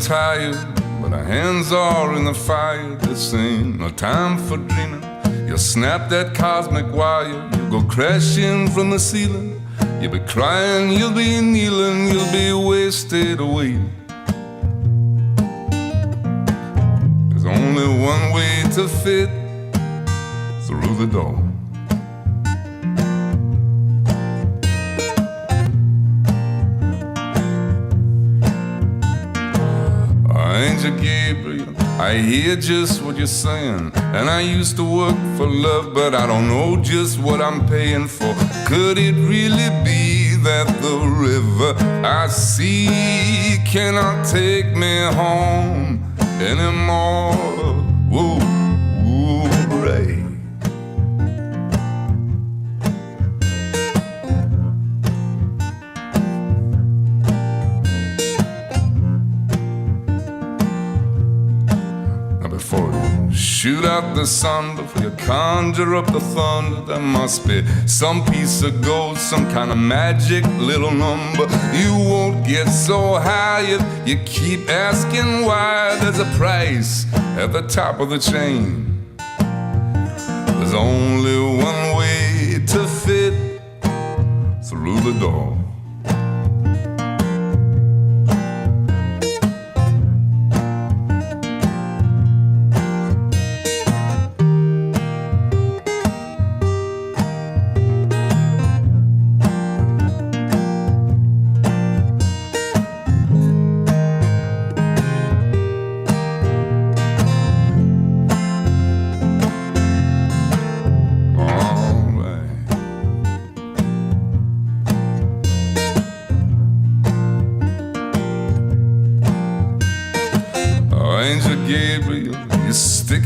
tired, but our hands are in the fire. This ain't no time for dreaming. You'll snap that cosmic wire, you'll go crashing from the ceiling. You'll be crying, you'll be kneeling, you'll be wasted away. There's only one way to fit through the door. Angel Gabriel, I hear just what you're saying, and I used to work for love, but I don't know just what I'm paying for. Could it really be that the river I see cannot take me home anymore? Whoa, whoa, right. Shoot out the sun before you conjure up the thunder. There must be some piece of gold, some kind of magic little number. You won't get so high if you keep asking why. There's a price at the top of the chain. There's only one way to fit through the door.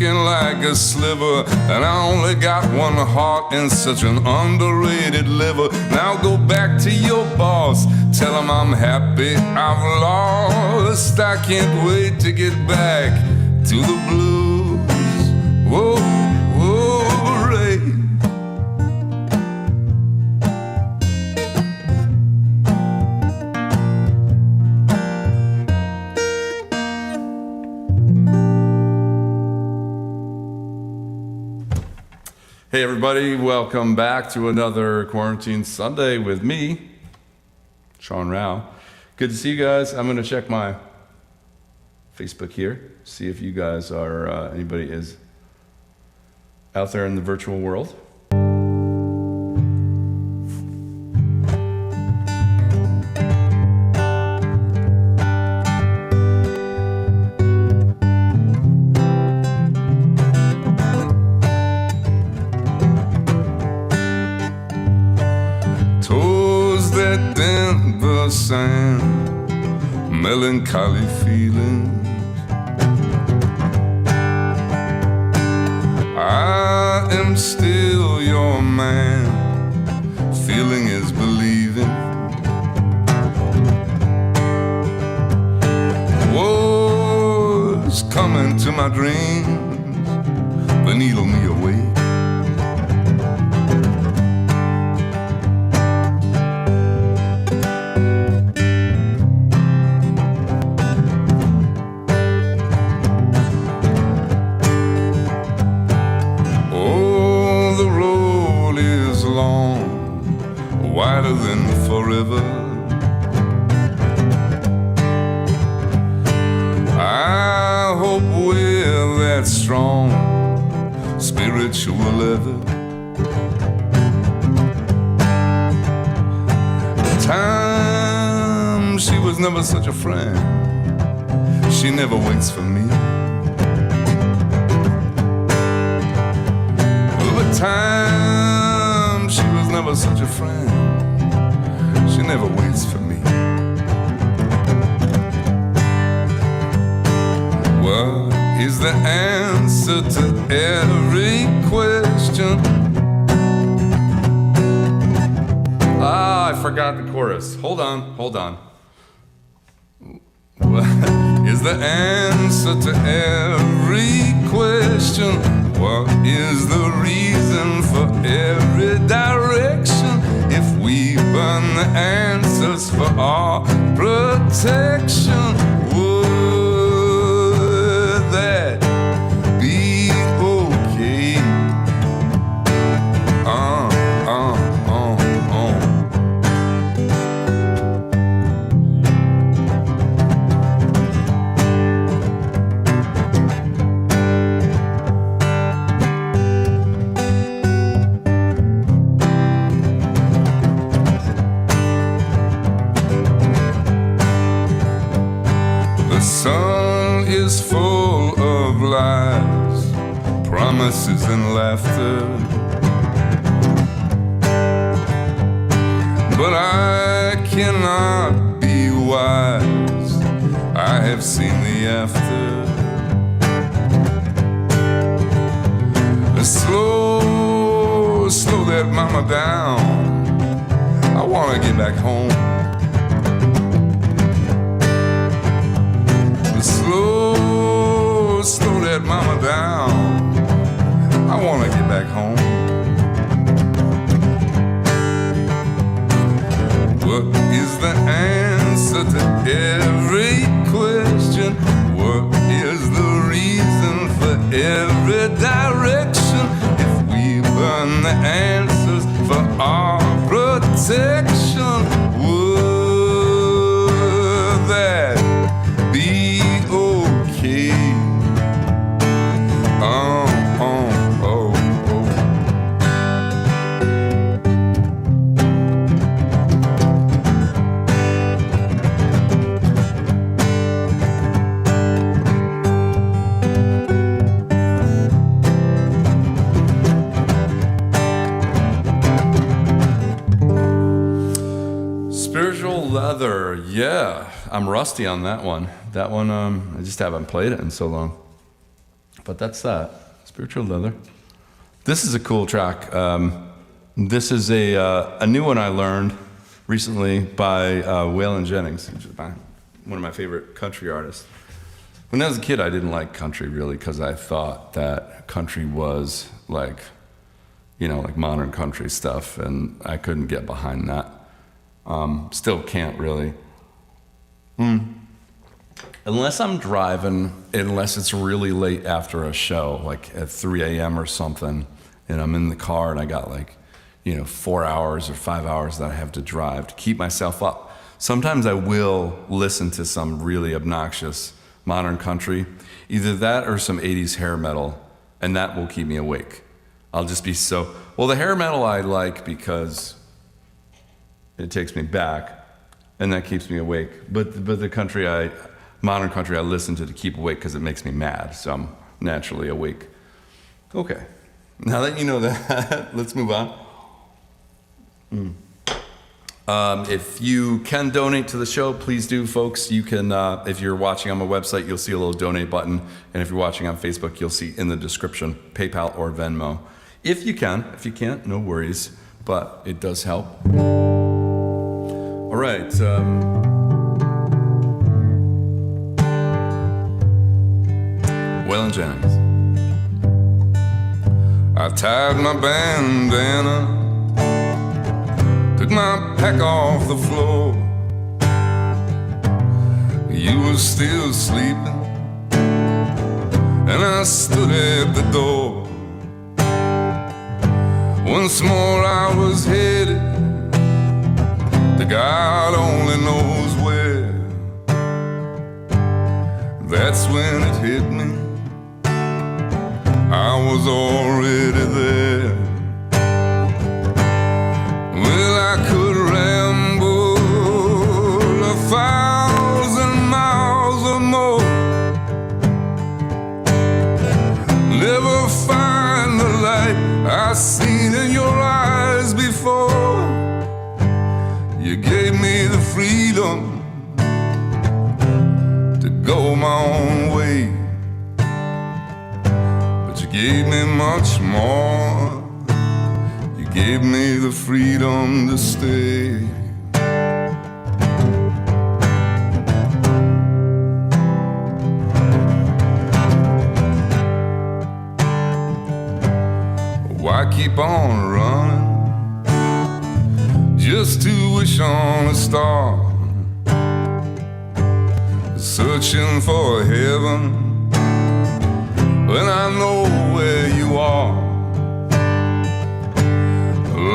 Like a sliver, and I only got one heart and such an underrated liver. Now go back to your boss, tell him I'm happy I've lost. I can't wait to get back to the blues. Whoa, whoa, Ray. Hey everybody, welcome back to another Quarantine Sunday with me, Sean Rao. Good to see you guys. I'm going to check my Facebook here, see if you guys are, anybody is out there in the virtual world. Sand, melancholy feelings. I am still your man. Feeling is believing. War's coming to my dreams. They needle me away. Wider than forever. I hope we're that strong, spiritual ever. Time, she was never such a friend. She never waits for me. Over time, she was never such a friend. She never waits for me. What is the answer to every question? Ah, I forgot the chorus. Hold on. What is the answer to every question? What is the reason for every direction? If we burn the answers for our protection, whoa. promises and laughter. But I cannot be wise, I have seen the after. Slow, slow that mama down, I wanna get back home. Slow, slow that mama down, I wanna get back home. What is the answer to every question? What is the reason for every direction? If we burn the answers for our protection, would that be okay? Oh, oh, oh, oh. Spiritual Leather, yeah, I'm rusty on that one. That one, I just haven't played it in so long. But that's that, Spiritual Leather. This is a cool track. This is a new one I learned recently by Waylon Jennings, which is one of my favorite country artists. When I was a kid, I didn't like country really because I thought that country was like, you know, like modern country stuff, and I couldn't get behind that. Still can't really. Unless I'm driving, unless it's really late after a show, like at 3 a.m. or something, and I'm in the car and I got like, 4 hours or 5 hours that I have to drive to keep myself up. Sometimes I will listen to some really obnoxious modern country, either that or some 80s hair metal, and that will keep me awake. I'll just be well, the hair metal I like because it takes me back, and that keeps me awake. But the modern country I listen to keep awake because it makes me mad, so I'm naturally awake. Okay, now that you know that, let's move on. If you can donate to the show, please do, folks. You can, if you're watching on my website, you'll see a little donate button, and if you're watching on Facebook, you'll see in the description PayPal or Venmo. If you can. If you can't, no worries, but it does help. All right. Waylon Jennings. I tied my bandana, took my pack off the floor. You were still sleeping, and I stood at the door. Once more I was headed to God only knows where. That's when it hit me, I was already there. Well, I could ramble 1,000 miles or more, never find the light I seen in your eyes before. You gave me the freedom to go my own way, but you gave me much more. You gave me the freedom to stay. Why keep on running just to wish on a star, searching for heaven when I know where you are?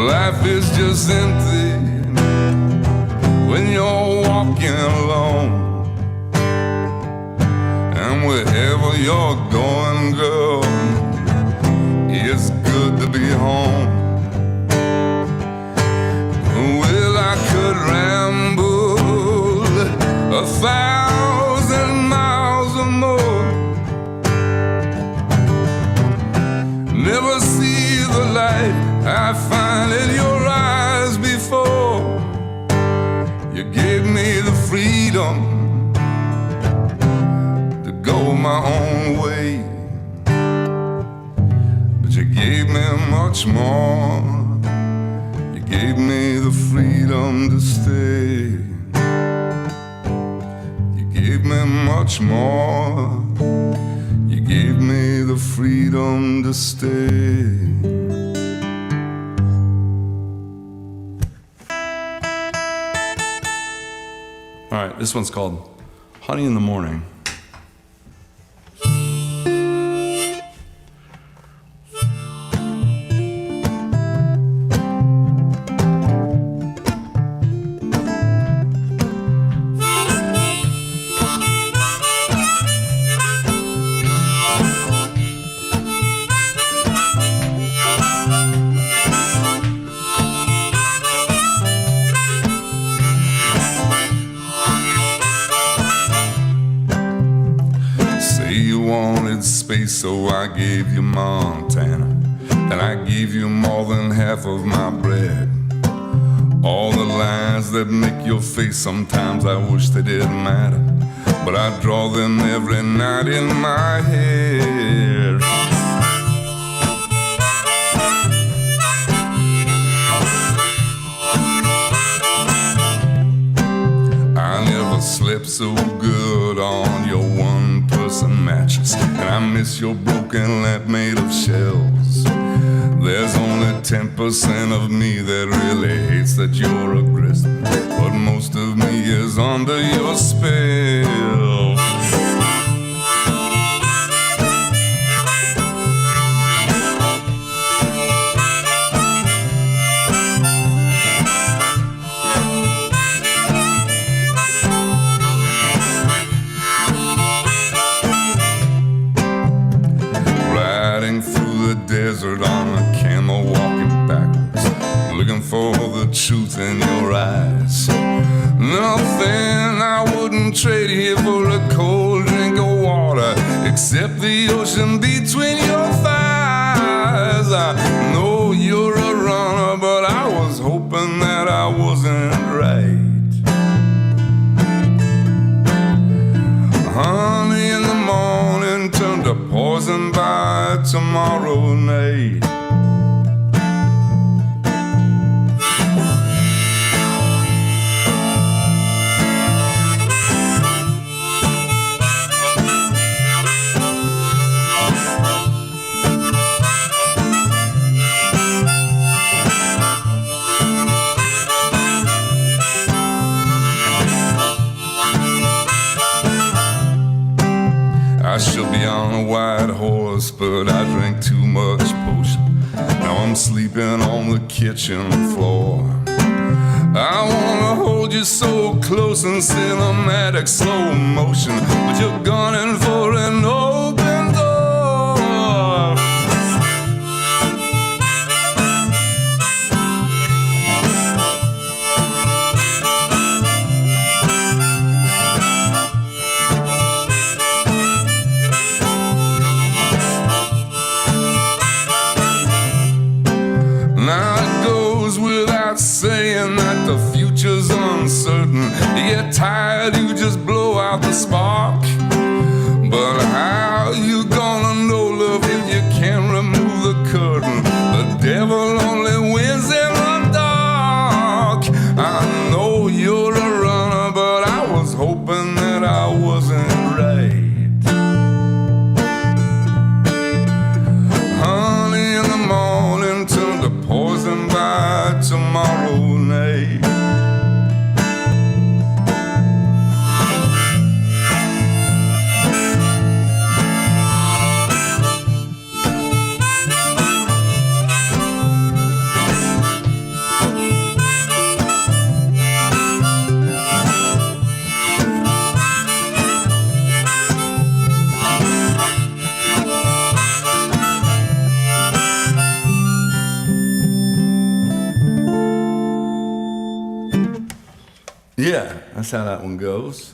Life is just empty when you're walking alone, and wherever you're going, girl, it's good to be home. Well, I could ramble 1,000 miles or more, never see the light I find in your eyes before. You gave me the freedom to go my own way, but you gave me much more. You gave me the freedom to stay. You gave me much more. You gave me the freedom to stay. All right, this one's called Honey in the Morning. Space, so I gave you Montana, and I gave you more than half of my bread. All the lines that make your face, sometimes I wish they didn't matter, but I draw them every night in my head. I never slept so good on your one-person mattress, and I miss your broken lamp made of shells. There's only 10% of me that really hates that you're aggressive, but most of me is under your spell. Desert on a camel walking backwards, looking for the truth in your eyes. Nothing I wouldn't trade here for a cold drink of water, except the ocean between your thighs. I know you're a runner, but I was hoping that I wasn't right. Honey in the morning turned to poison by tomorrow night. I should be on a white horse, but I drank too much potion. Now I'm sleeping on the kitchen floor. I wanna hold you so close in cinematic slow motion, but you're gunning for an open door. Saying that the future's uncertain, you get tired, you just blow out the spark. But how you gonna know love if you can't remove the curtain? The devil only wins in the dark. I know you're a runner, but I was hoping that I wasn't right. Honey in the morning turned to poison by tomorrow night. Yeah, that's how that one goes.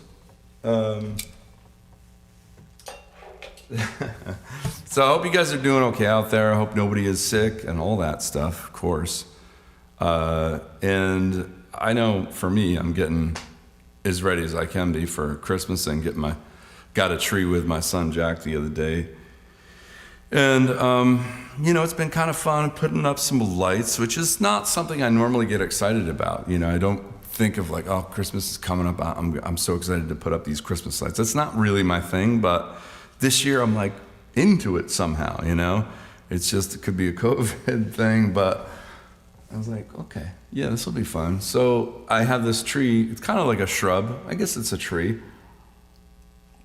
So I hope you guys are doing okay out there. I hope nobody is sick and all that stuff, of course. And I know for me, I'm getting as ready as I can be for Christmas and got a tree with my son Jack the other day. And, it's been kind of fun putting up some lights, which is not something I normally get excited about. I don't think of like, oh, Christmas is coming up. I'm so excited to put up these Christmas lights. That's not really my thing, but this year I'm like into it somehow, It's just, it could be a COVID thing, but I was like, okay, yeah, this will be fun. So I have this tree. It's kind of like a shrub. I guess it's a tree.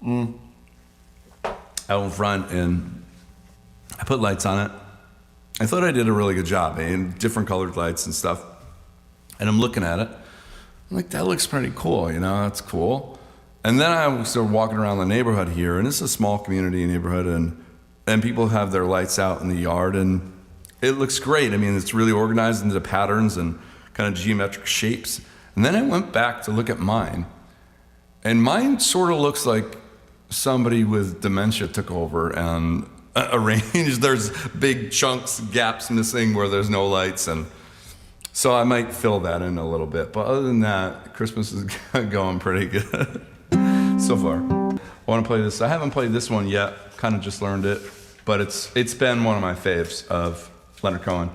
Out in front, and I put lights on it. I thought I did a really good job, and different colored lights and stuff. And I'm looking at it. I'm like, that looks pretty cool, that's cool. And then I started walking around the neighborhood here, and it's a small community neighborhood, and people have their lights out in the yard, and it looks great. I mean, it's really organized into patterns and kind of geometric shapes. And then I went back to look at mine, and mine sort of looks like somebody with dementia took over and arranged. There's big chunks, gaps missing where there's no lights, and so I might fill that in a little bit. But other than that, Christmas is going pretty good so far. I want to play this. I haven't played this one yet. Kind of just learned it, but it's been one of my faves of Leonard Cohen.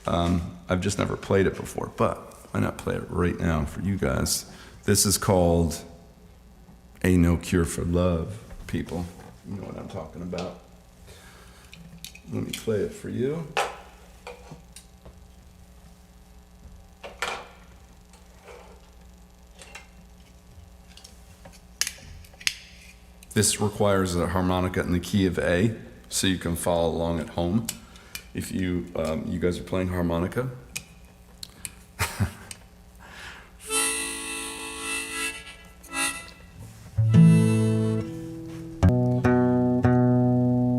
I've just never played it before, but why not play it right now for you guys? This is called Ain't No Cure for Love, people. You know what I'm talking about. Let me play it for you. This requires a harmonica in the key of A, so you can follow along at home if you guys are playing harmonica.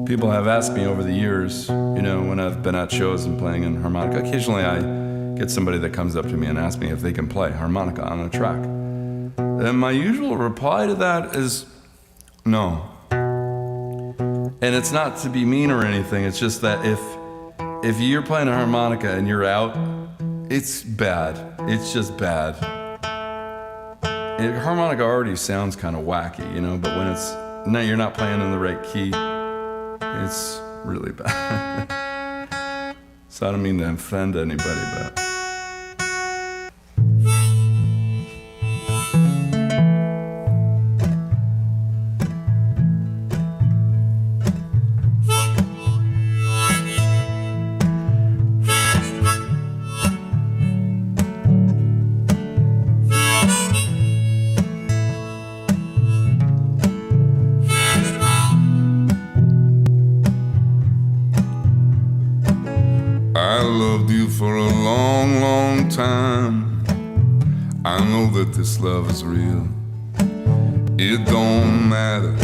People have asked me over the years, when I've been at shows and playing in harmonica, occasionally I get somebody that comes up to me and asks me if they can play harmonica on a track. And my usual reply to that is no. And it's not to be mean or anything, it's just that if you're playing a harmonica and you're out, it's bad. It's just bad. Harmonica already sounds kind of wacky, but when you're not playing in the right key, it's really bad. So I don't mean to offend anybody, but I loved you for a long, long time. I know that this love is real. It don't matter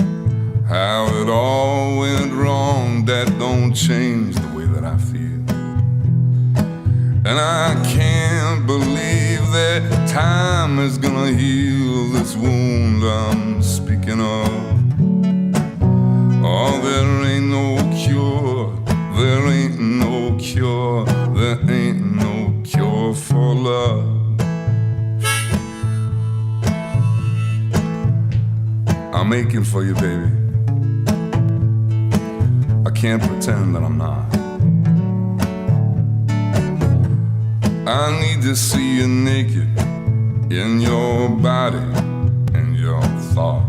how it all went wrong. That don't change the way that I feel. And I can't believe that time is gonna heal this wound I'm speaking of. Oh, there ain't no cure. There ain't no cure, there ain't no cure for love. I'm aching for you, baby. I can't pretend that I'm not. I need to see you naked in your body and your thought.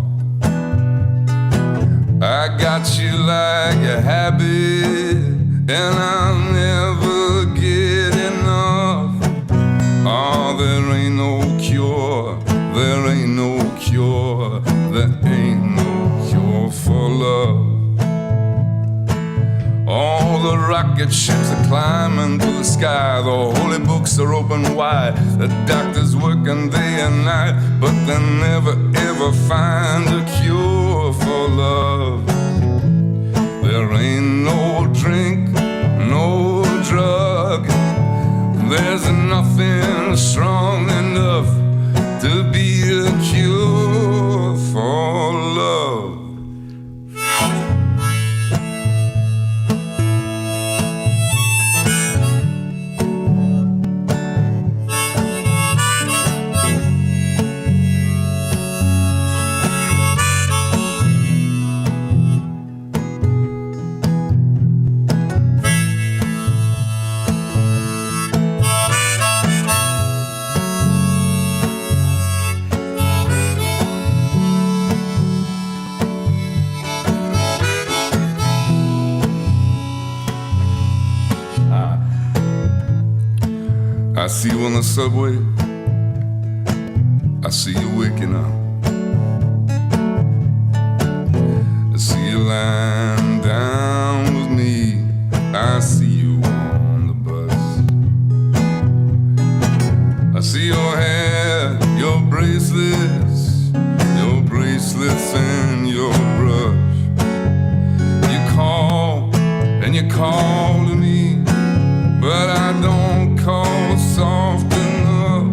I got you like a habit, and I'll never get enough. Oh, there ain't no cure, there ain't no cure, there ain't no cure for love. All the rocket ships are climbing to the sky, the holy books are open wide, the doctors working day and night, but they never ever find a cure for love. There ain't no drink, no drug, there's nothing strong enough to be a cure for love. I see you on the subway, I see you waking up. I see you lying down with me, I see you on the bus. I see your hair, your bracelets and your brush. You call and you call to me, but I don't call soft enough.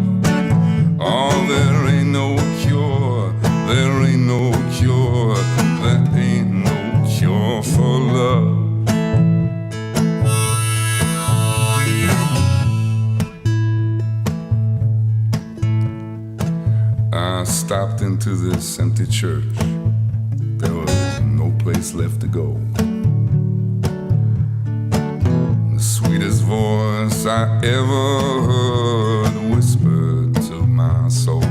Oh, there ain't no cure, there ain't no cure, there ain't no cure for love. I stopped into this empty church. There was no place left to go. The sweetest voice I ever heard whispered to my soul,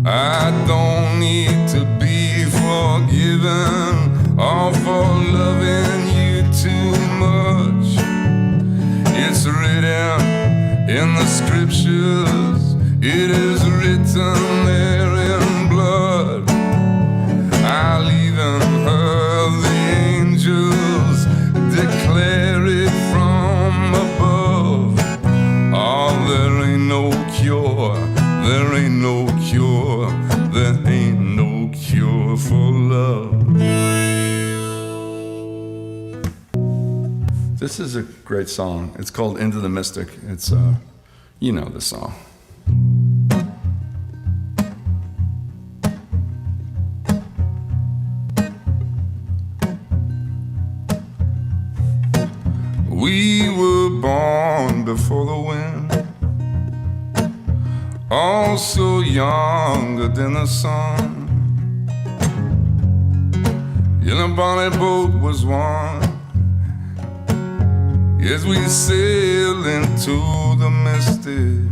I don't need to be forgiven or for loving you too much. It's written in the scriptures, it is written there in blood. I'll even heard the angels declare it from above. Oh, there ain't no cure, there ain't no cure, there ain't no cure for love. This is a great song. It's called Into the Mystic. It's, you know the song. We were born before the wind, also younger than the sun. In a bonny boat was one, as we sail into the mystic.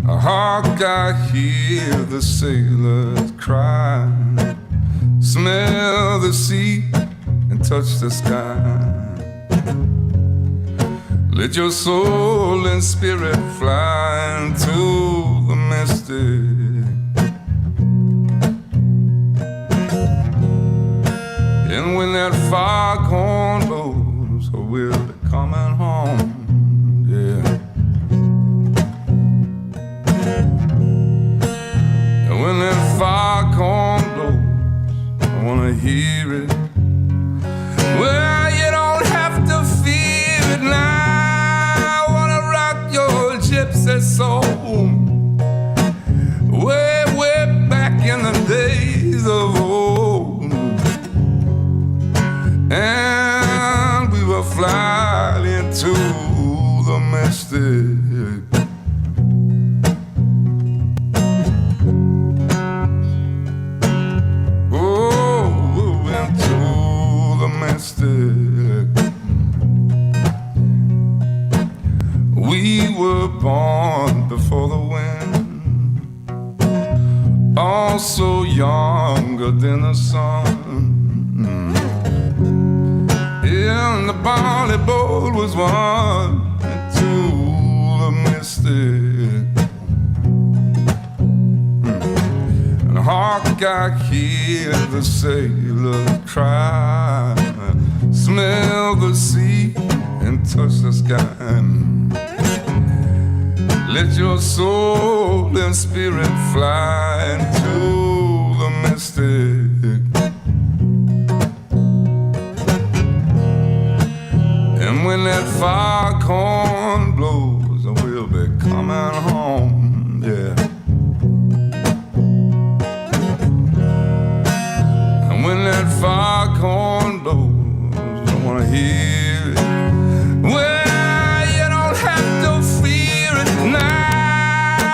Hark, I hear the sailors cry, smell the sea and touch the sky. Let your soul and spirit fly into the mystic. And when that foghorn blows, we'll be coming home, yeah. And when that foghorn blows, I wanna hear it. Well, you don't have to fear it now. I wanna rock your gypsy soul, way, way back in the days of old. And we will fly into the mystic. Oh, into the mystic. We were born before the wind, also younger than the sun. And the bonny boat was one into the mystic. And hark, I hear the sailors cry, smell the sea and touch the sky. Let your soul and spirit fly into the mystic. And when that foghorn blows, we'll be coming home, yeah. And when that foghorn blows, I wanna hear it. Well, you don't have to fear it now.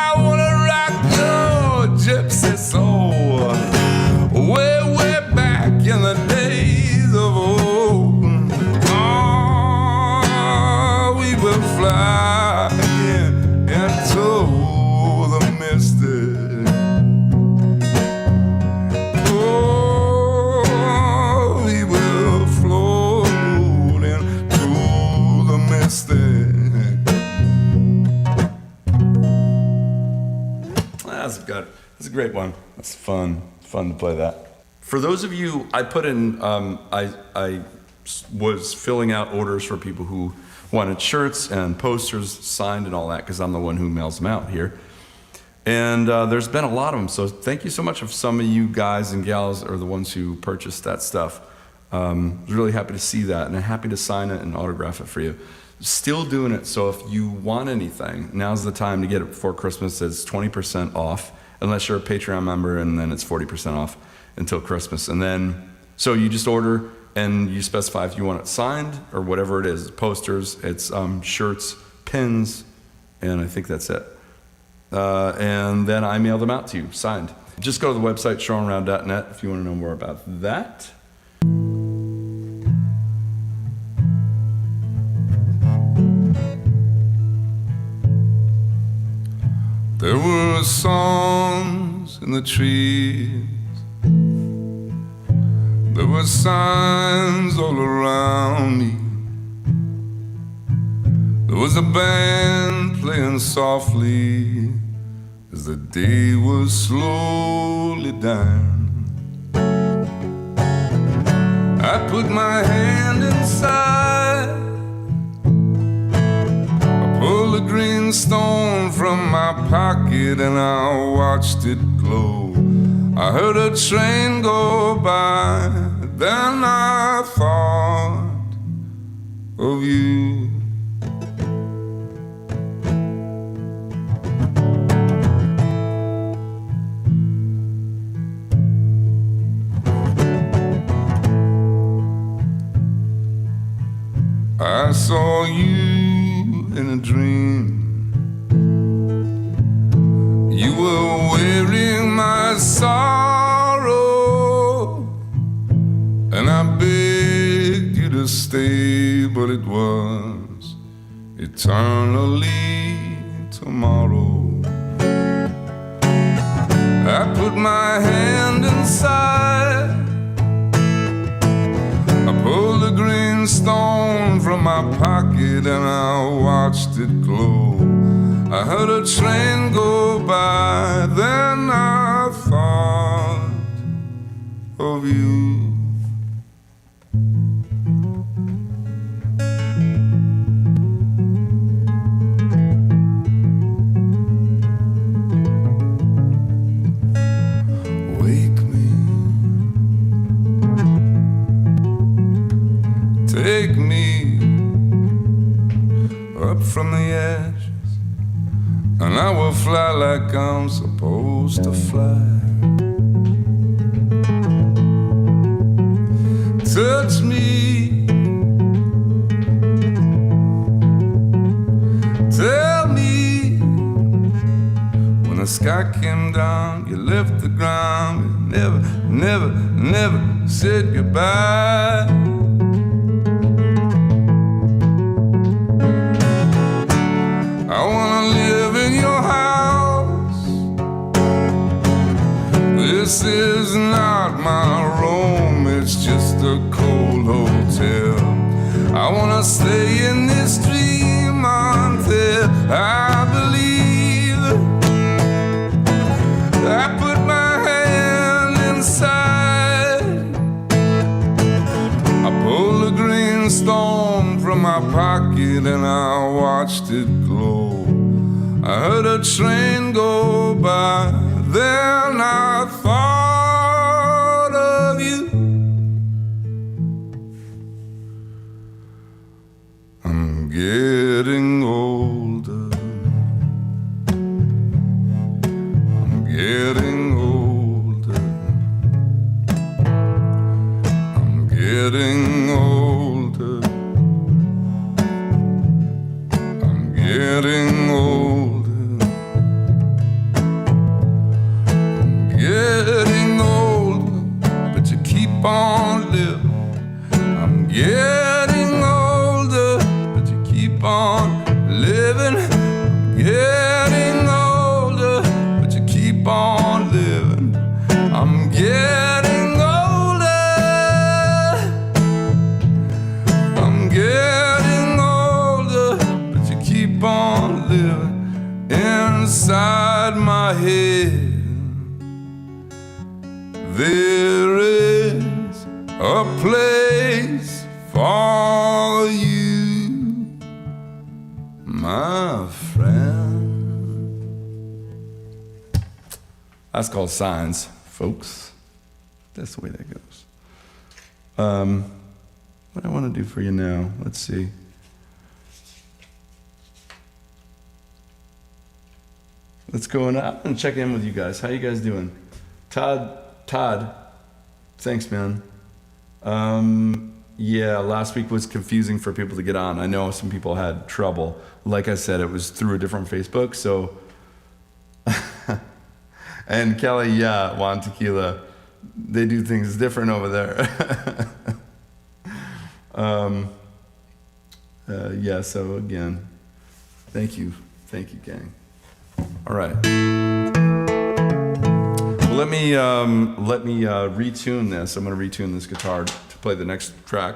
I wanna rock your gypsy soul, way, way back in the days of old. Fly into the mystic. Oh, we will float into great one. That's fun to play that. For those of you, I put in, I was filling out orders for people who wanted shirts and posters signed and all that, because I'm the one who mails them out here. And there's been a lot of them, so thank you so much. If some of you guys and gals are the ones who purchased that stuff. I was really happy to see that, and I'm happy to sign it and autograph it for you. Still doing it, so if you want anything, now's the time to get it before Christmas. It's 20% off, unless you're a Patreon member, and then it's 40% off until Christmas. And then, so you just order, and you specify if you want it signed, or whatever it is. It's posters, it's shirts, pins, and I think that's it. And then I mail them out to you, signed. Just go to the website, seanrao.net, if you want to know more about that. There were songs in the trees. There were signs all around me. There was a band playing softly as the day was slowly dying. I put my hand inside. I pulled a green stone from my pocket and I watched it glow. I heard a train go by, then I thought of you. I saw you in a dream. You were wearing my sorrow, and I begged you to stay, but it was eternally tomorrow. I put my hand inside. I pulled a green stone from my pocket and I watched it glow. I heard a train go by, then I thought of you. Wake me, take me up from the edge, and I will fly like I'm supposed to fly. Touch me, tell me, when the sky came down, you left the ground, you never said goodbye. I wanna live in your house. This is not my Rome, it's just a cold hotel. I wanna stay in this dream until I believe. I put my hand inside. I pulled a green stone from my pocket and I watched it glow. I heard a train go by, then I thought of you. I'm getting older. I'm getting older. I'm getting older. I'm getting older. Getting older, but you keep on living. I'm getting older, but you keep on living. I'm getting older, but you keep on living. I'm getting older. I'm getting older, but you keep on living inside my head. place for you, my friend. That's called Signs, folks. That's the way that goes. What I want to do for you now, let's see. Let's go and check in with you guys. How you guys doing? Todd, thanks, man. Yeah, last week was confusing for people to get on. I know some people had trouble. Like I said, it was through a different Facebook, so. And Kelly, yeah, Juan Tequila, they do things different over there. Yeah, so again, thank you, gang. All right. Well, let me retune this. I'm going to retune this guitar to play the next track.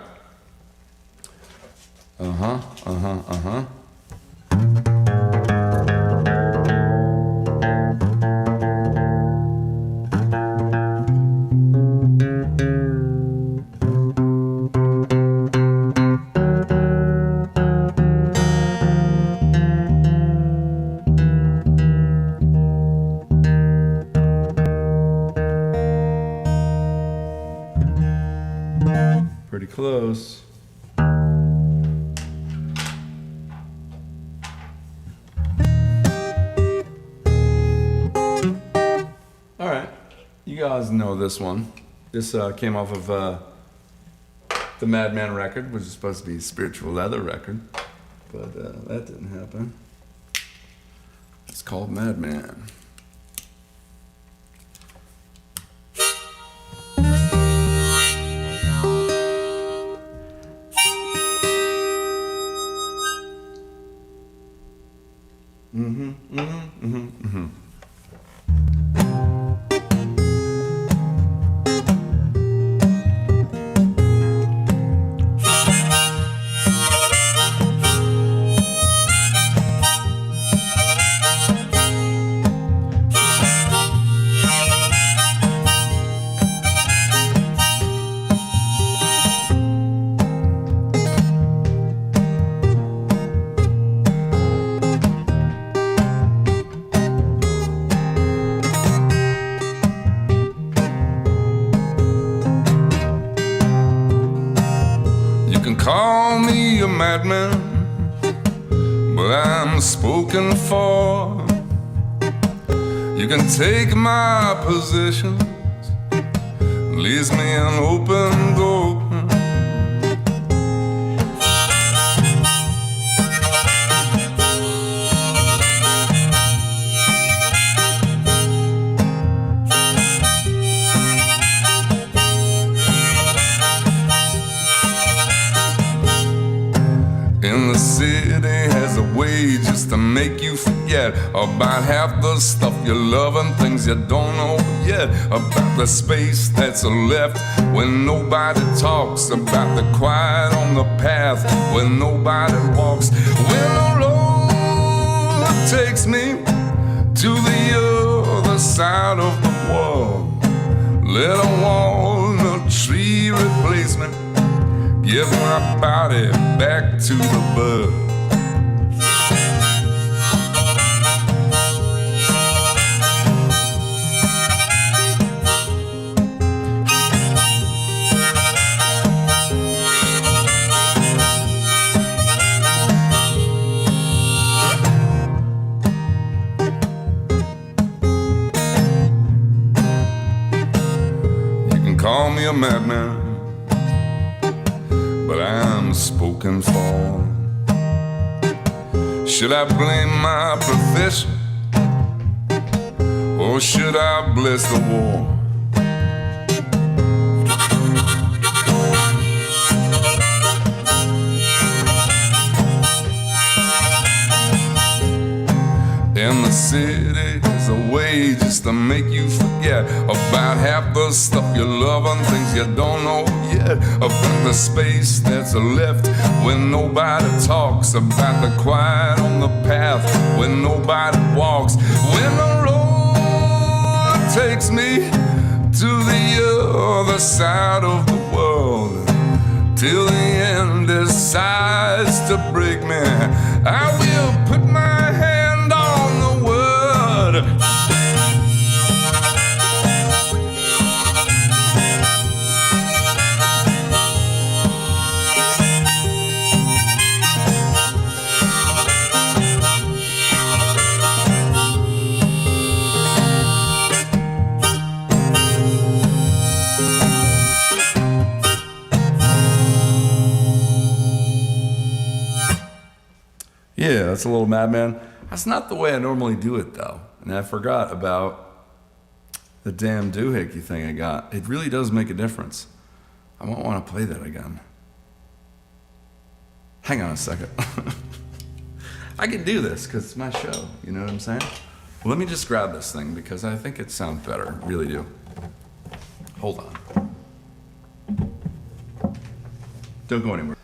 Pretty close. All right, you guys know this one. This came off of the Madman record, which is supposed to be a Spiritual Leather record, but that didn't happen. It's called Madman. Call me a madman, but I'm spoken for. You can take my positions, leaves me an open door. In the city has a way just to make you forget about half the stuff you love and things you don't know yet. About the space that's left when nobody talks. About the quiet on the path when nobody walks. When the road takes me to the other side of the wall, let a walnut tree replace me. Give my body back to the bud. You can call me a madman, but I'm spoken for. Should I blame my profession, or should I bless the war? In the city there's a way just to make you forget about half the stuff you love and things you don't know yet. About the space that's left when nobody talks. About the quiet on the path when nobody walks. When the road takes me to the other side of the world, till the end decides to break me. I will put my hand on the word. Yeah, that's a little Madman. That's not the way I normally do it, though. And I forgot about the damn doohickey thing I got. It really does make a difference. I won't want to play that again. Hang on a second. I can do this because it's my show. You know what I'm saying? Well, let me just grab this thing because I think it sounds better. I really do. Hold on. Don't go anywhere.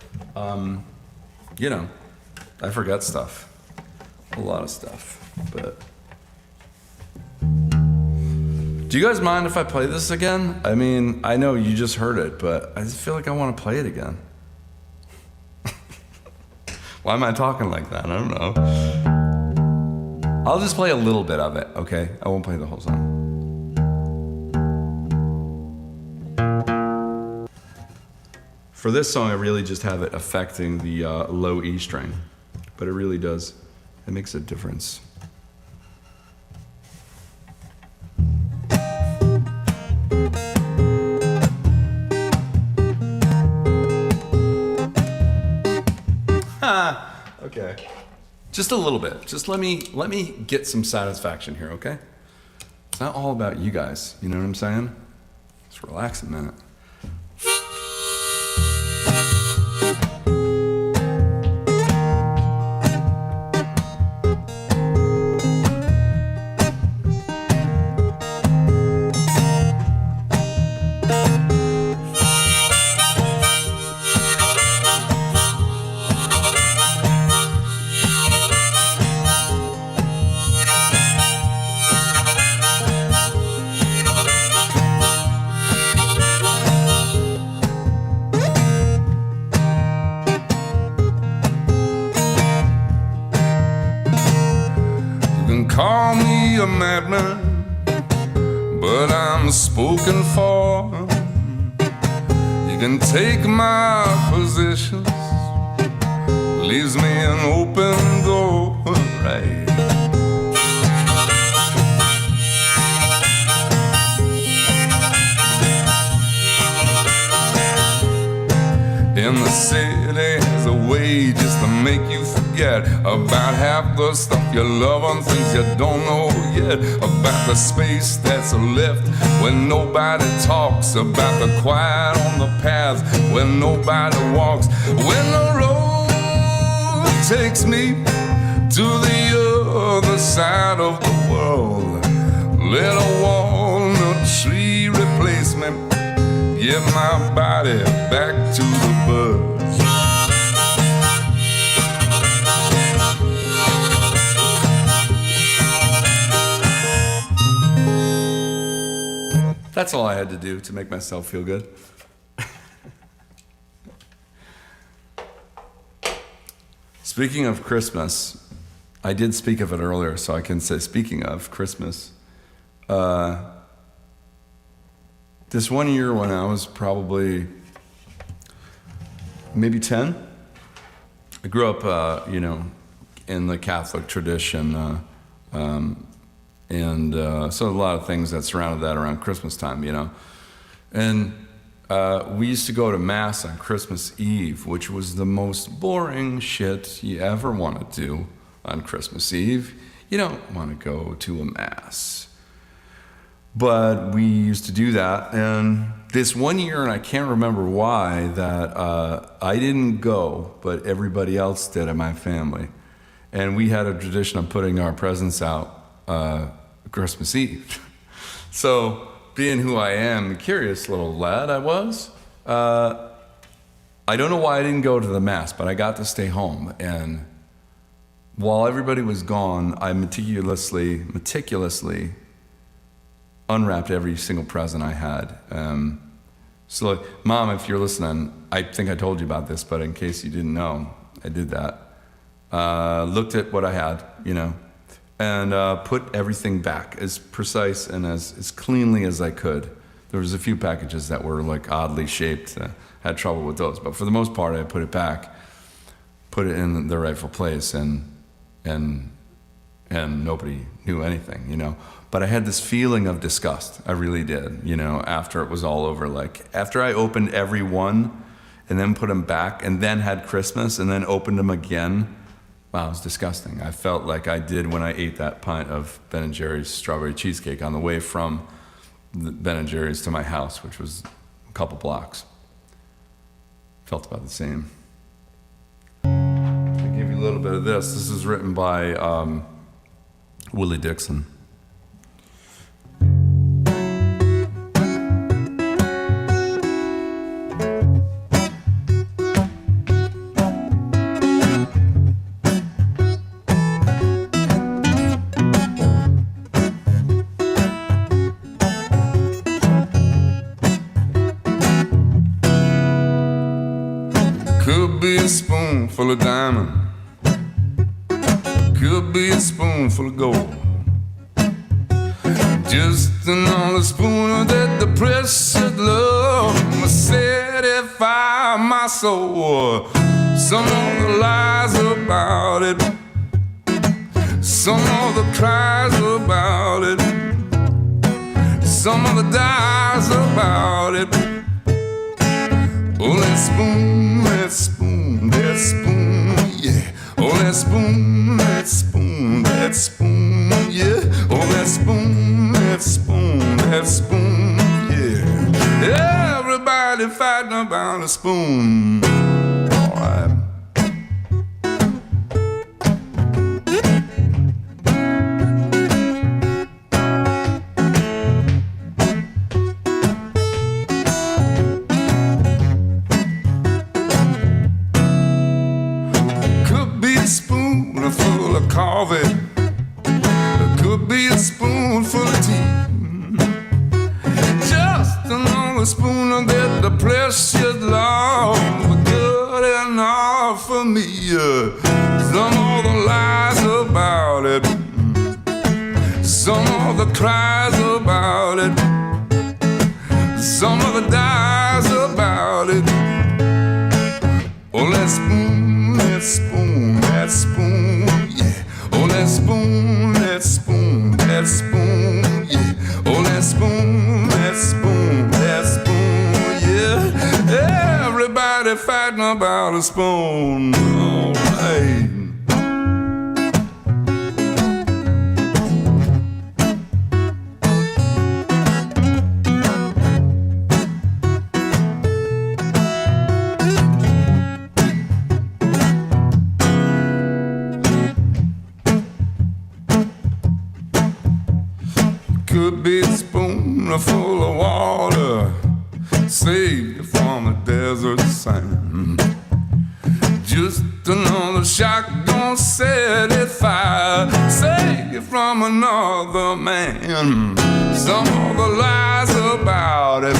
You know, I forgot stuff. A lot of stuff. But do you guys mind if I play this again? I mean, I know you just heard it, but I just feel like I want to play it again. Why am I talking like that? I don't know. I'll just play a little bit of it, okay? I won't play the whole song. For this song, I really just have it affecting the low E string, but it really does. It makes a difference. Okay. Just a little bit. Just let me get some satisfaction here, okay? It's not all about you guys, you know what I'm saying? Just relax a minute. Call me a madman, but I'm spoken for. You can take my positions, leaves me an open door, right? In the city has a way just to make you forget about half the stuff you love and things you don't know yet, about the space that's left when nobody talks, about the quiet on the path when nobody walks, when the road takes me to the other side of the world. Let a walnut tree replace me, give my body back to the birds. That's all I had to do to make myself feel good. Speaking of Christmas, I did speak of it earlier, so I can say, speaking of Christmas, this one year when I was probably maybe 10, I grew up, in the Catholic tradition, and so a lot of things that surrounded that around Christmas time, And we used to go to Mass on Christmas Eve, which was the most boring shit you ever want to do on Christmas Eve. You don't want to go to a Mass. But we used to do that, and this one year, and I can't remember why, that I didn't go, but everybody else did in my family. And we had a tradition of putting our presents out Christmas Eve. So, being who I am, curious little lad I was, I don't know why I didn't go to the Mass, but I got to stay home. And while everybody was gone, I meticulously unwrapped every single present I had. So, like, Mom, if you're listening, I think I told you about this, but in case you didn't know, I did that. Looked at what I had, and put everything back as precise and as cleanly as I could. There was a few packages that were like oddly shaped. Had trouble with those, but for the most part, I put it back, put it in the rightful place, and nobody knew anything, But I had this feeling of disgust. I really did, after it was all over. Like, after I opened every one and then put them back and then had Christmas and then opened them again, wow, it was disgusting. I felt like I did when I ate that pint of Ben & Jerry's strawberry cheesecake on the way from the Ben & Jerry's to my house, which was a couple blocks. Felt about the same. I'll give you a little bit of this. This is written by Willie Dixon. Could be a spoonful of diamond, could be a spoonful of gold. Just another spoon of that the precious love must satisfy my soul. Some of the lies about it, some of the cries about it, some of the dies about it. Oh, that spoon, that spoon, that spoon, yeah. Oh, that spoon, that spoon, that spoon, yeah. Oh, that spoon, that spoon, that spoon, yeah. Everybody fighting about a spoon. All right. Full of coffee, it could be a spoonful of tea. Just another spoon of that the precious love, good enough for me. Some of the lies about it, some of the cries about it, some of the dies about it. Oh, that spoon, that spoon, that spoon, yeah. Oh, that spoon, that spoon, that spoon, yeah. Oh, that spoon, that spoon, that spoon, yeah. Everybody fighting about a spoon. All right. Could be a spoon full of water, save you from a desert sand. Just another shotgun set it fire, save you from another man. Some of the lies about it,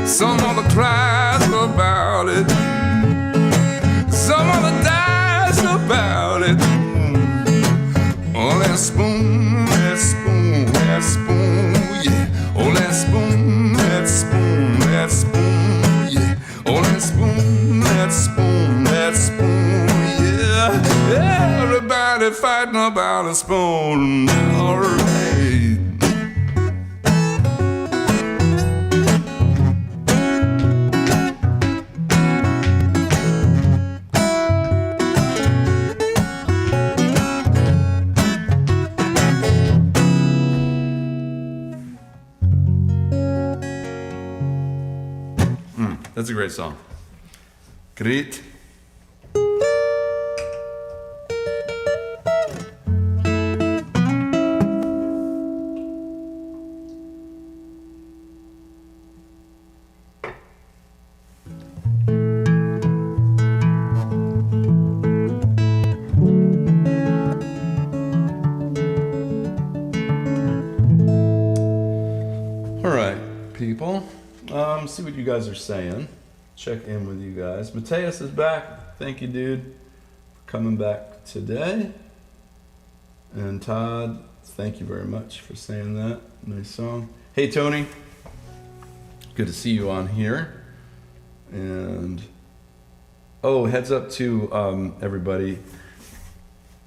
some of the cries about it, some of the dies about it. Oh, that spoon, that spoon, that spoon, yeah. Oh, that spoon, that spoon, that spoon, yeah. Oh, that spoon, that spoon, that spoon, yeah. Everybody fighting about a spoon. All right. That's a great song. Great. All right, people. see what you guys are saying. Check in with you guys. Mateus is back. Thank you, dude, for coming back today. And Todd, thank you very much for saying that. Nice song. Hey, Tony. Good to see you on here. And heads up to everybody.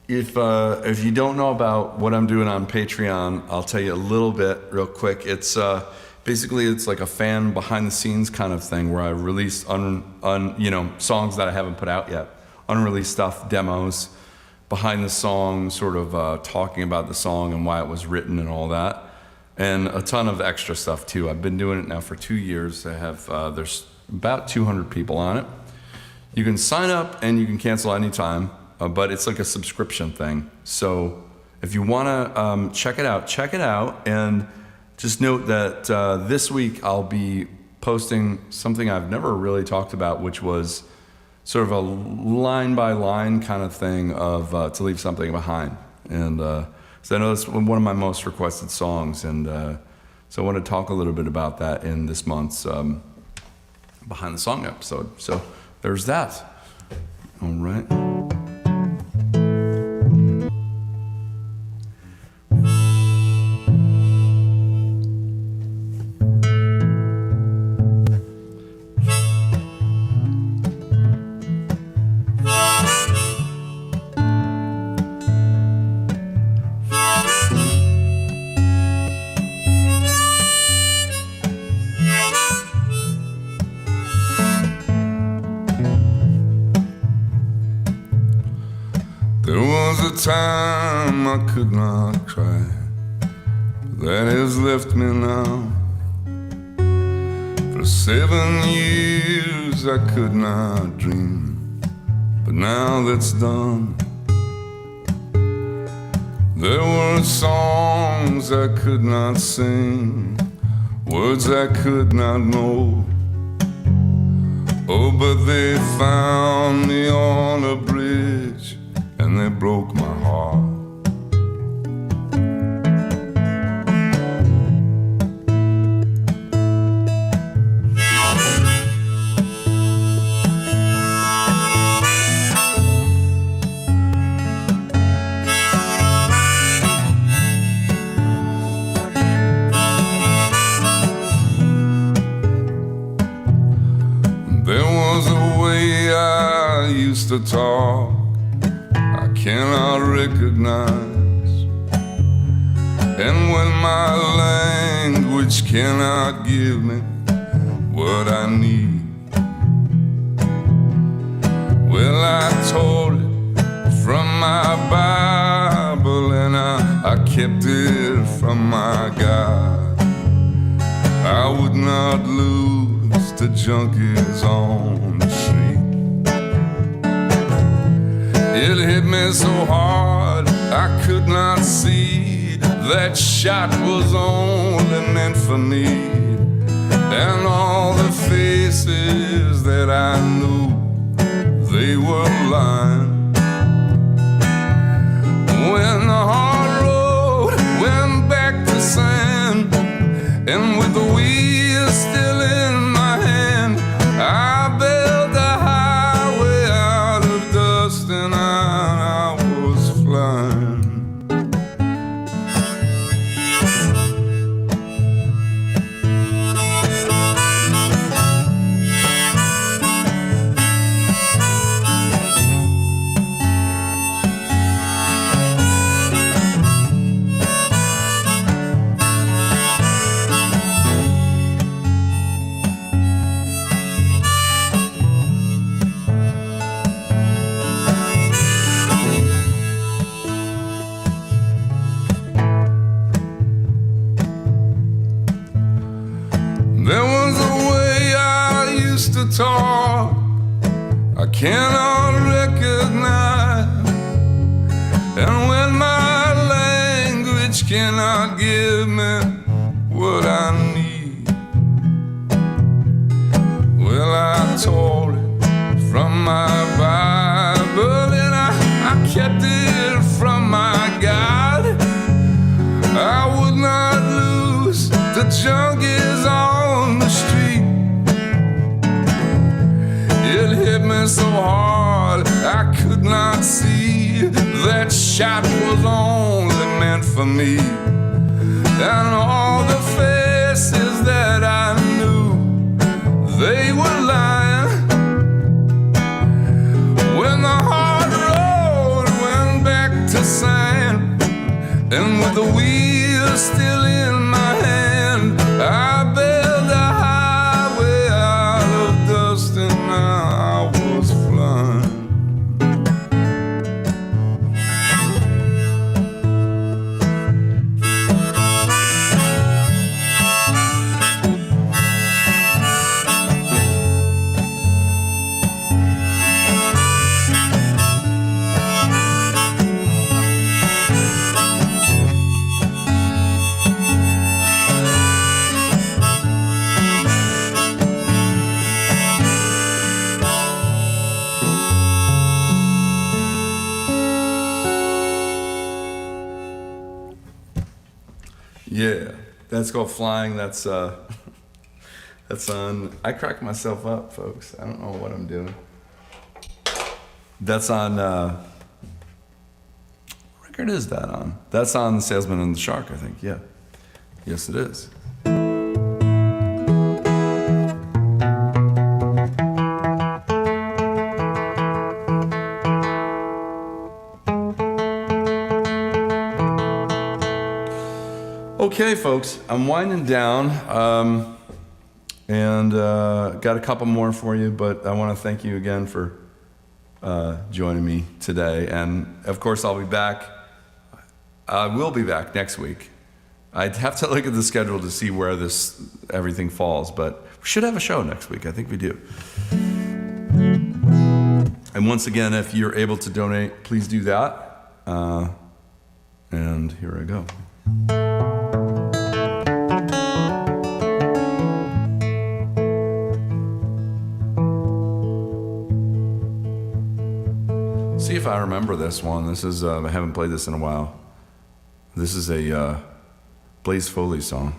If you don't know about what I'm doing on Patreon, I'll tell you a little bit real quick. It's basically it's like a fan behind the scenes kind of thing where I release songs that I haven't put out yet, unreleased stuff, demos, behind the song, sort of talking about the song and why it was written and all that, and a ton of extra stuff too. I've been doing it now for 2 years. I have there's about 200 people on it. You can sign up and you can cancel anytime. But it's like a subscription thing. So if you want to check it out. And just note that this week I'll be posting something I've never really talked about, which was sort of a line by line kind of thing of To Leave Something Behind. And so I know it's one of my most requested songs. And so I want to talk a little bit about that in this month's Behind the Song episode. So there's that. All right. There was a time I could not cry, but that has left me now. For 7 years I could not dream, but now that's done. There were songs I could not sing, words I could not know. Oh, but they found me on a bridge and they broke my heart. There was a way I used to talk I cannot recognize, and when my language cannot give me what I need, well, I told it from my Bible and I kept it from my God. I would not lose to junkies on the street. It hit me so hard I could not see that shot was only meant for me. And all the faces that I knew, they were lying. When the hard road went back to sand, and with the wheel still in my hand, I built a highway out of dust and I was flying. There was a way I used to talk I cannot recognize, and when my language cannot give me what I need, well, I tore it from my Bible and I kept it from my God. I would not lose the junkies on the street. me so hard I could not see that shot was only meant for me. And all the faces that I knew, they were lying. When the hard road went back to sand, and with the wheel still in my hand, I bailed the highway out of dust, and now I was flying. Yeah, that's called Flying. That's that's on. I crack myself up, folks. I don't know what I'm doing. That's on. What record is that on? That's on The Salesman and the Shark, I think. Yeah. Yes, it is. Okay, folks, I'm winding down, and got a couple more for you, but I want to thank you again for joining me today. And of course, I'll be back. I will be back next week. I'd have to look at the schedule to see where everything falls, but we should have a show next week. I think we do. And once again, if you're able to donate, please do that. And here I go. See if I remember this one. This is, I haven't played this in a while. This is a Blaze Foley song.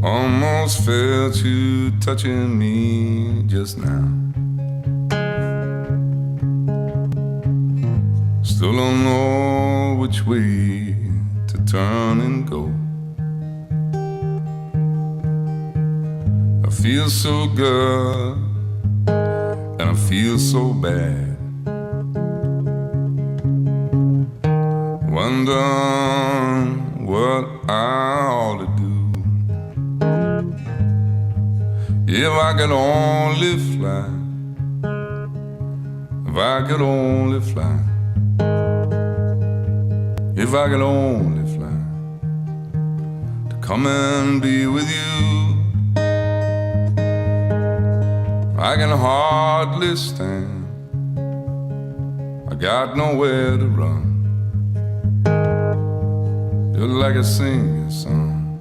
Almost felt you touching me just now. Still don't know which way to turn and go. I feel so good and I feel so bad. Wondering what I ought to do. If I could only fly, if I could only fly, if I could only fly, to come and be with you. I can hardly stand, I got nowhere to run. You're like a singing song,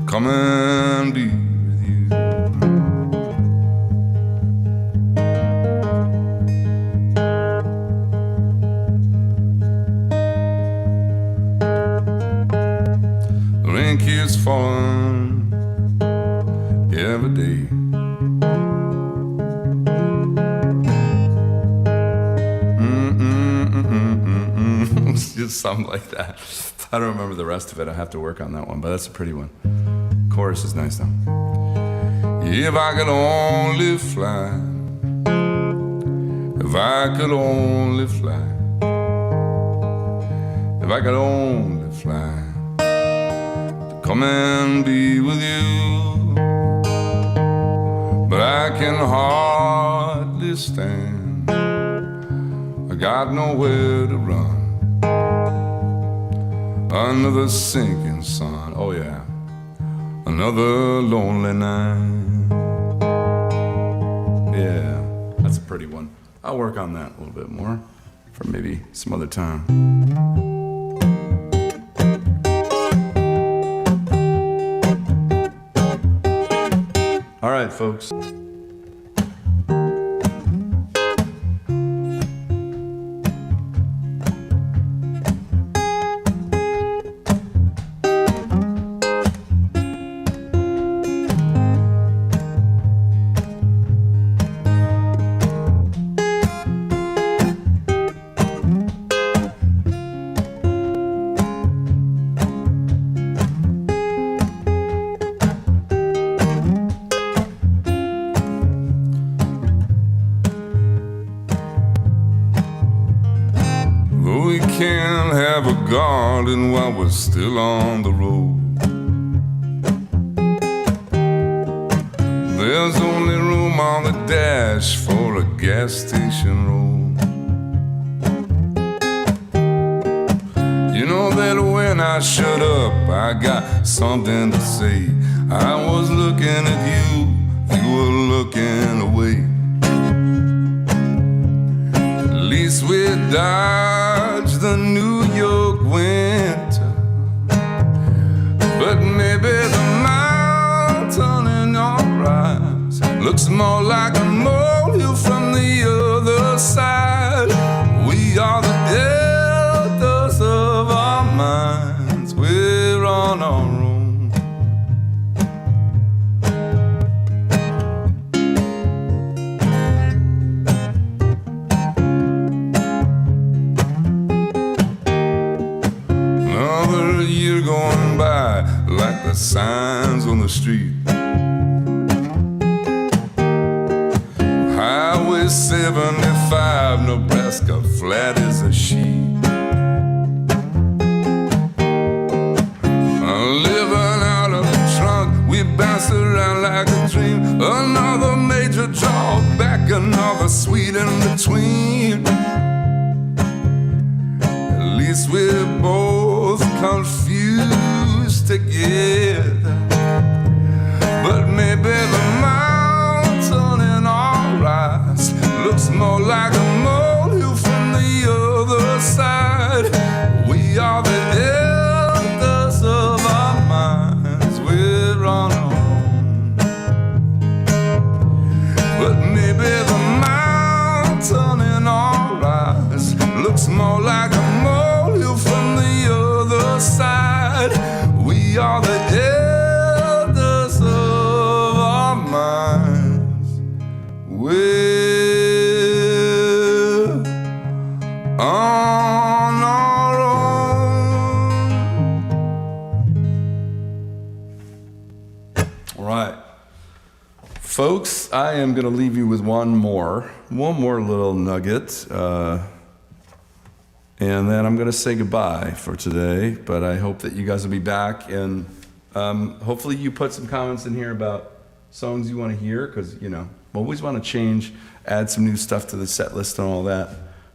come and be. Keeps falling every day. Just something like that. I don't remember the rest of it. I have to work on that one, but that's a pretty one. Chorus is nice though. If I could only fly, if I could only fly, if I could only fly, come and be with you. But I can hardly stand, I got nowhere to run. Another sinking sun, oh yeah, another lonely night. Yeah, that's a pretty one. I'll work on that a little bit more for maybe some other time. All right, folks. We can't have a garden while we're still on the road. There's only room on the dash for a gas station road. You know that when I shut up, I got something to say. I was looking at you, you were looking away. At least we dodged the New York winter, but maybe the mountain in our eyes looks more like a molehill from the other side. We are the elders of our minds, we're on our own. Another year going by like the signs on the street. Highway 75, Nebraska, flat as a sheet. Living out of the trunk, we bounce around like a dream. Another major drawback, another sweet in between. At least we're both confused together, but maybe the mountain in our eyes looks more like a molehill from the other side. We are the elders of our minds, we're on our own. But maybe the mountain in our eyes looks more like a molehill from the other side. We are the elders of our minds, we're on our own. All right. Folks, I am going to leave you with one more little nugget. And then I'm going to say goodbye for today, but I hope that you guys will be back. And hopefully you put some comments in here about songs you want to hear, because, you know, always want to change, add some new stuff to the set list and all that.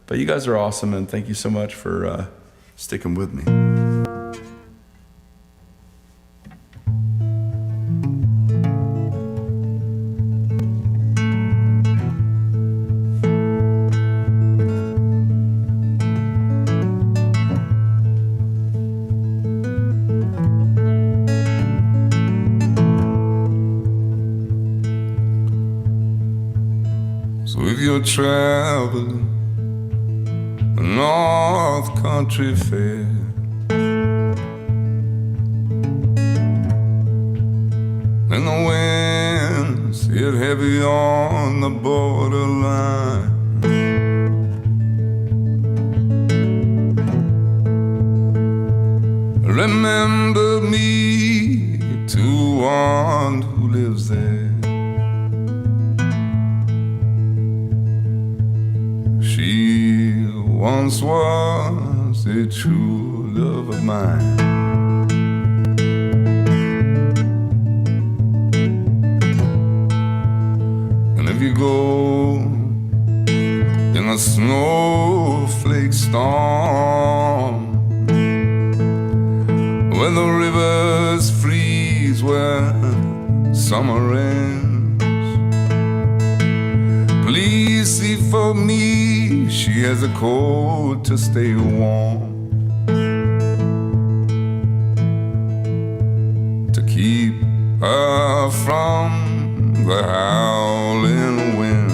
But you guys are awesome, and thank you so much for sticking with me. So if you're traveling a North Country Fair, and the winds hit heavy on the borderline, remember me to one who lives there. She once was a true love of mine. And if you go in a snowflake storm, when the rivers freeze when summer ends, please see for me she has a coat to stay warm, to keep her from the howling wind.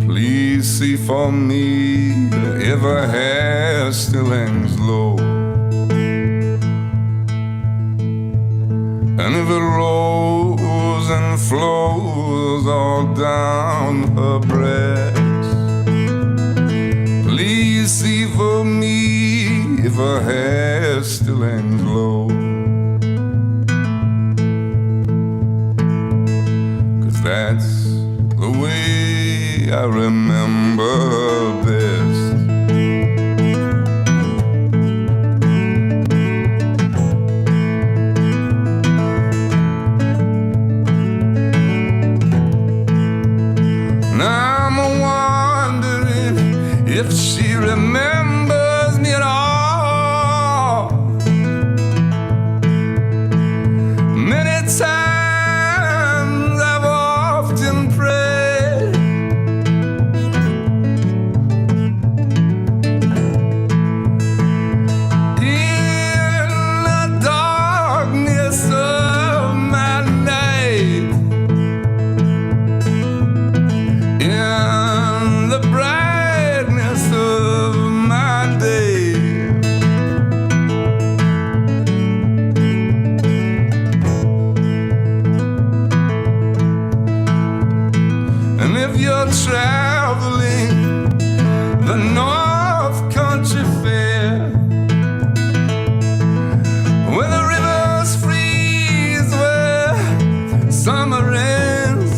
Please see for me if her hair still hangs low, and if it rolls and flows all down her breast. Please see for me if her hair still hangs low, 'cause that's the way I remember her best. I'm wondering if she remembers me at all. Many times I've often prayed, in the darkness of my night, in the brightness of my day. And if you're traveling the North Country Fair, where the rivers freeze, where summer ends,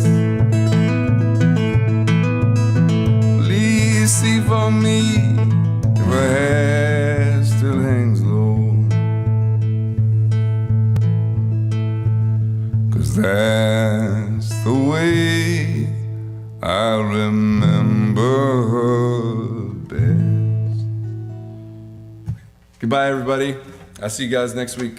please see for me if her hair still hangs low, 'cause that's the way I remember her best. Goodbye, everybody. I'll see you guys next week.